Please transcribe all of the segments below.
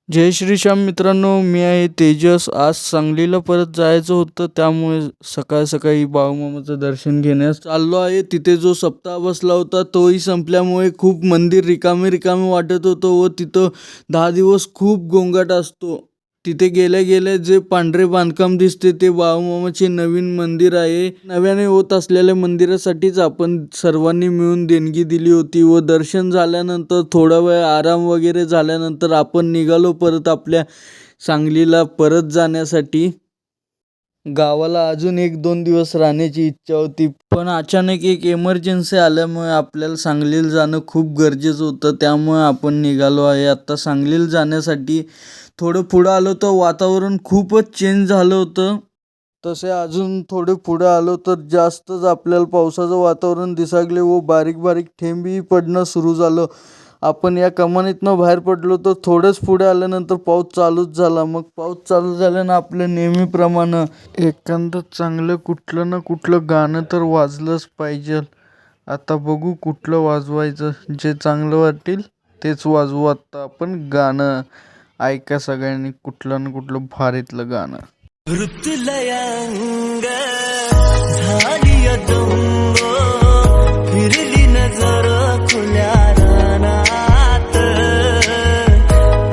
जय श्रीश्याम मित्रांनो, मी आहे तेजस. आज सांगलीला परत जायचं होतं, त्यामुळे सकाळ सकाळी बाळूमामाचं दर्शन घेण्यास चाललो आहे. तिथे जो सप्ताह बसला होता तोही संपल्यामुळे खूप मंदिर रिकामे रिकामे वाटत होतं व तिथं 10 दिवस खूप गोंगाट असतो. तिथे गेल्या गेल्या जे पांढरे बांधकाम दिसते ते बाळूमामाचे नवीन मंदिर आहे. नव्याने होत असलेल्या मंदिरासाठीच आपण सर्वांनी मिळून देणगी दिली होती व दर्शन झाल्यानंतर थोडा वेळ आराम वगैरे झाल्यानंतर आपण निघालो परत आपल्या सांगलीला परत जाण्यासाठी. गावाला अजून 1-2 दिवस राहण्याची इच्छा होती, पण अचानक एक इमर्जन्सी आल्यामुळे आपल्याला सांगलीला जाणं खूप गरजेचं होतं. त्यामुळे आपण निघालो आहे. आता सांगलीला जाण्यासाठी थोडं पुढं आलो तर वातावरण खूपच चेंज झालं होतं. तसे अजून थोडे पुढे आलो तर जास्तच आपल्याला पावसाचं वातावरण दिसागले व बारीक बारीक थेंबही पडणं सुरू झालं. आपण या कमानीतनं बाहेर पडलो तर थोडंच पुढे आल्यानंतर पाऊस चालूच झाला. मग पाऊस चालू झाल्यानं आपलं नेहमीप्रमाणे एखादं चांगलं कुठलं ना कुठलं गाणं तर वाजलंच पाहिजे. आता बघू कुठलं वाजवायचं, जे चांगलं वाटेल तेच वाजवू. आता आपण गाणं ऐका सगळ्यांनी, कुठलं ना कुठलं भारीतलं गाणं. ऋतुलयांग झाली अदंग फिरली नजर खुल्या रानात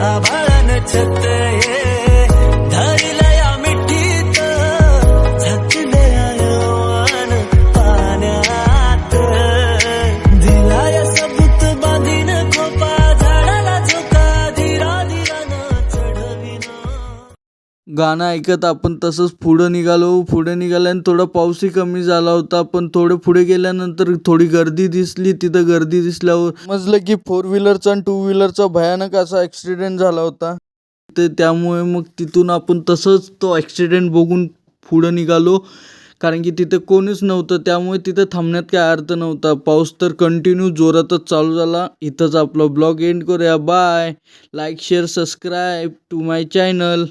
आभाळानं छतये धरलया मिठीत झाकलया यौवन पाण्यात दिलाया सबूत बांधीन खोपा झाडाला झोका धीरा धीरानं चढविन. गाणं ऐकत आपण तसंच पुढं निघालो. पुढे निघाल्यानं थोडा पाऊसही कमी झाला होता, पण थोडे पुढे गेल्यानंतर थोडी गर्दी दिसली. तिथं गर्दी दिसल्यावर समजलं की 4 व्हीलरचा आणि 2 व्हीलरचा भयानक असा ॲक्सिडेंट झाला होता. त्यामुळे मग तिथून आपण तसंच तो ॲक्सिडेंट बघून पुढं निघालो, कारण की तिथं कोणीच नव्हतं. त्यामुळे तिथं थांबण्यात काय अर्थ नव्हता. पाऊस तर कंटिन्यू जोरातच चालू झाला. इथंच आपला ब्लॉग एंड करूया. Bye. Like share subscribe to my channel.